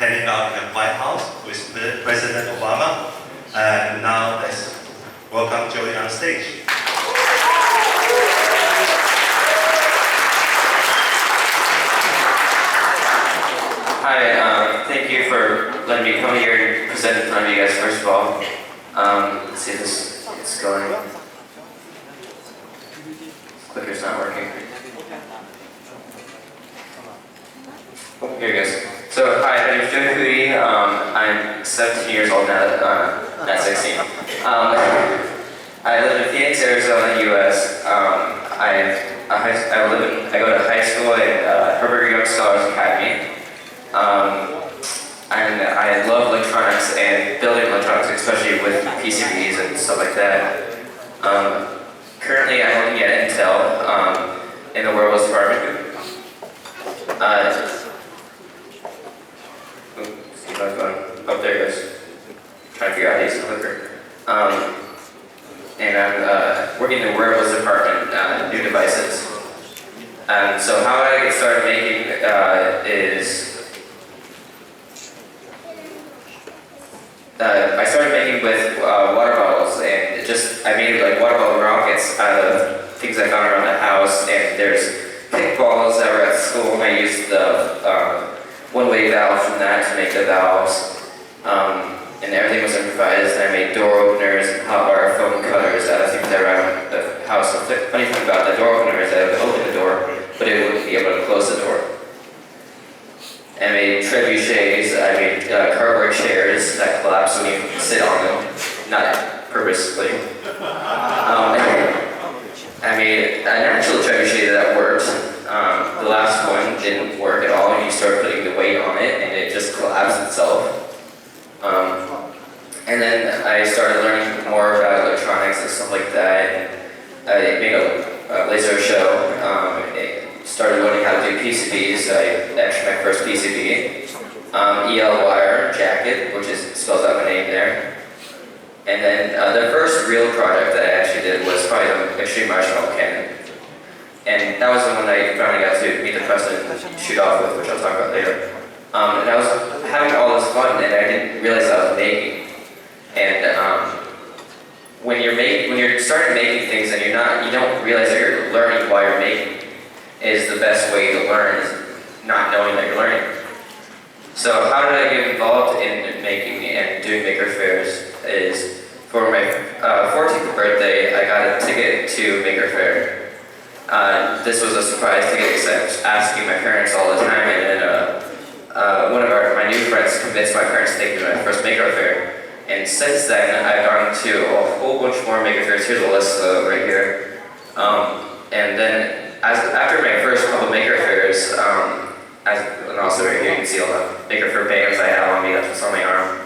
hanging out in the White House with President Obama. And now let's welcome Joei on stage. Hi, thank you for letting me come here and present in front of you guys, first of all. Let's see if this is going. Clicker's not working. Oh, here it goes. So, hi, my name is Joei. I'm 17 years old now, not 16. I live in Phoenix, Arizona, US. I go to high school at Herbert Young Scholars Academy. And I love electronics and building electronics, especially with PCBs and stuff like that. Currently, I'm working at Intel in the wireless department. Oh, there it goes. Trying to figure out how to use the clicker. And I'm working in the wireless department, new devices. So how I get started making is I started making with water bottles, and I made like water bottle rockets out of things I found around the house. And there's kickballs that were at school, and I used the one-way valve from that to make the valves. And everything was improvised. And I made door openers and hot wire foam cutters out of things around the house. The funny thing about the door opener is that it would open the door, but it wouldn't be able to close the door. I made trebuchets, I made cardboard chairs that collapse when you sit on them, not purposely. I made an actual trebuchet that worked. The last one didn't work at all, and you start putting the weight on it, and it just collapsed itself. And then I started learning more about electronics and stuff like that, and I made a laser show. Started learning how to do PCBs. I actually my first PCB, EL wire jacket, which spells out my name there. And then the first real project that I actually did was probably the Extreme Marshmallow Cannon. And that was the one I finally got to meet the president and shoot off with, which I'll talk about later. And I was having all this fun, and I didn't realize I was making. And when you're starting making things and you don't realize that you're learning while you're making, is the best way to learn, is not knowing that you're learning. So how did I get involved in making and doing MakerFaires is for my 14th birthday, I got a ticket to MakerFaire. This was a surprise ticket because I was asking my parents all the time, and then one of my new friends convinced my parents to take me to my first MakerFaire. And since then, I've gone to a whole bunch more MakerFaires. Here's a list right here. And then after my first couple MakerFaires, and also right here you can see all the MakerFaire bands I have on me, that's what's on my arm.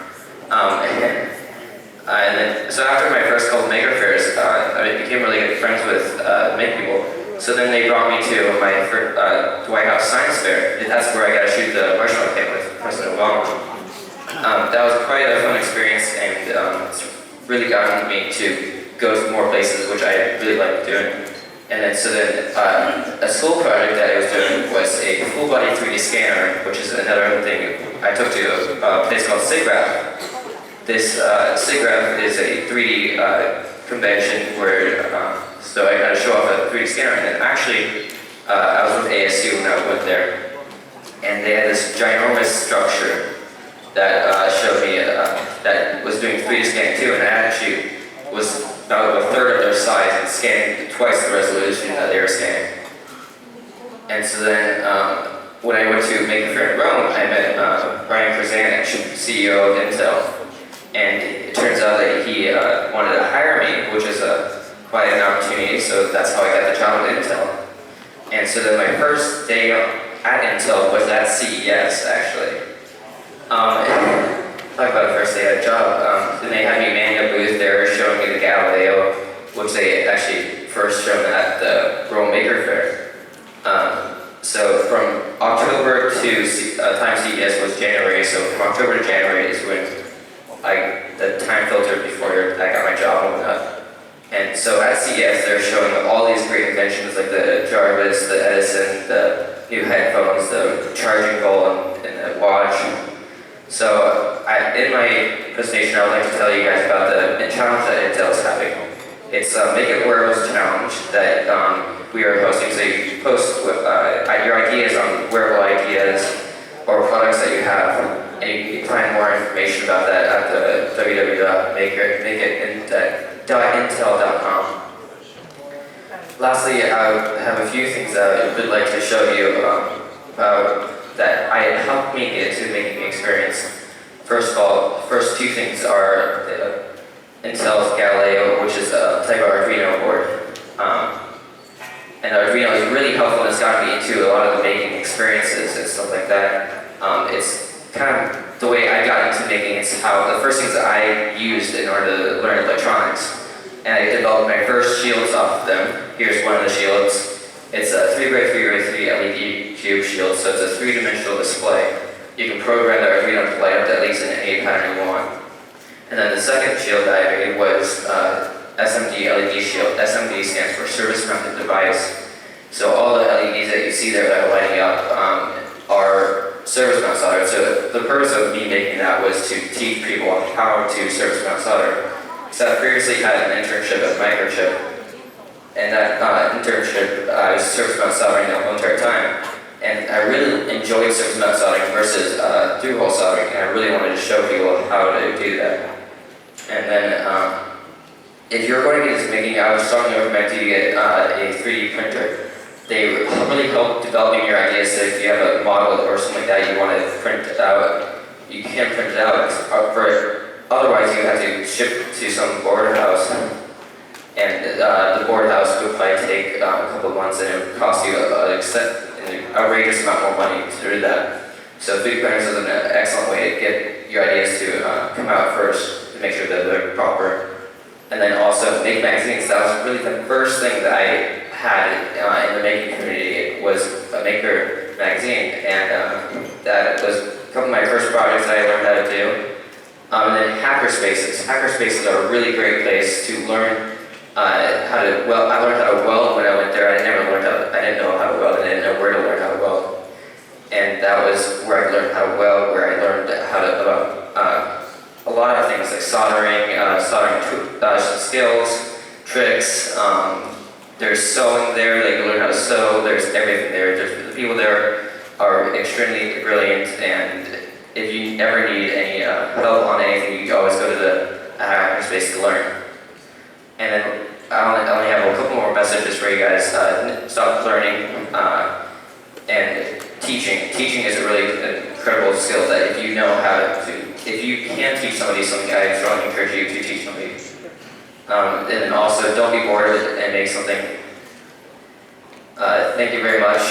And then, so after my first couple MakerFaires, I became really good friends with Make people. So then they brought me to my White House Science Fair. That's where I got to shoot the marshmallow can with President Obama. That was quite a fun experience, and it's really gotten me to go to more places, which I really like doing. And then, a school project that I was doing was a full-body 3D scanner, which is another thing I took to a place called SIGGRAPH. This SIGGRAPH is a 3D convention where, so I got to show off a 3D scanner. And then actually, I was with ASU when I went there, and they had this ginormous structure that showed me that was doing 3D scanning too, and I actually was about a third of their size and scanning twice the resolution that they were scanning. And so then, when I went to MakerFaire in Rome, I met Brian Krasanik, CEO of Intel. And it turns out that he wanted to hire me, which is quite an opportunity, so that's how I got the job at Intel. And so then my first day at Intel was at CES, actually. Talk about the first day at a job. Then they had me manning a booth. They were showing me the Galileo, which they actually first showed at the Rome MakerFaire. So from October to time CES was January. So from October to January is when the time filter before I got my job opened up. And so at CES they're showing all these great inventions like the Jarvis, the Edison, the new headphones, the charging bowl, and the watch. So in my presentation, I would like to tell you guys about the challenge that Intel is having. It's Make It Wearables challenge that we are hosting. So you post your ideas on wearable ideas or products that you have, and you can find more information about that at the www.makeitintel.com. Lastly, I have a few things that I would like to show you that I helped me get to making the experience. First of all, the first two things are Intel's Galileo, which is a type of Arduino board. And Arduino is really helpful, and it's gotten me into a lot of the making experiences and stuff like that. It's kind of the way I got into making. It's how the first things that I used in order to learn electronics. And I developed my first shields off of them. Here's one of the shields. It's a 3x3x3 LED cube shield, so it's a three-dimensional display. You can program the Arduino to light up at least in any pattern you want. And then the second shield that I made was SMD LED shield. SMD stands for Service Mounted Device. So all the LEDs that you see there that are lighting up are service mount solder. So the purpose of me making that was to teach people how to service mount solder. So I previously had an internship at MakerFaire, and that internship I was service mount soldering the whole entire time. And I really enjoyed service mount soldering versus through-hole soldering, and I really wanted to show people how to do that. And then if you're going to get into making, I would strongly recommend you get a 3D printer. They really help developing your ideas. So if you have a model or something like that you want to print it out, you can print it out. Otherwise, you have to ship to some board house, and the board house would probably take a couple of months, and it would cost you an outrageous amount more money to do that. So 3D printers is an excellent way to get your ideas to come out first, to make sure that they're proper. And then also make magazines. That was really the first thing that I had in the making community was a Maker magazine, and that was a couple of my first projects that I learned how to do. And then hackerspaces. Hackerspaces are a really great place to learn how to weld. I learned how to weld when I went there. I didn't know how to weld, and I didn't know where to learn how to weld. And that was where I learned how to weld, where I learned how to a lot of things like soldering skills, tricks. There's sewing there, like you learn how to sew. There's everything there. The people there are extremely brilliant, and if you ever need any help on anything, you can always go to the hackerspace to learn. And then I only have a couple more messages for you guys. Stop learning and teaching. Teaching is a really incredible skill that if you know how to, if you can teach somebody something, I strongly encourage you to teach somebody. And also, don't be bored and make something. Thank you very much.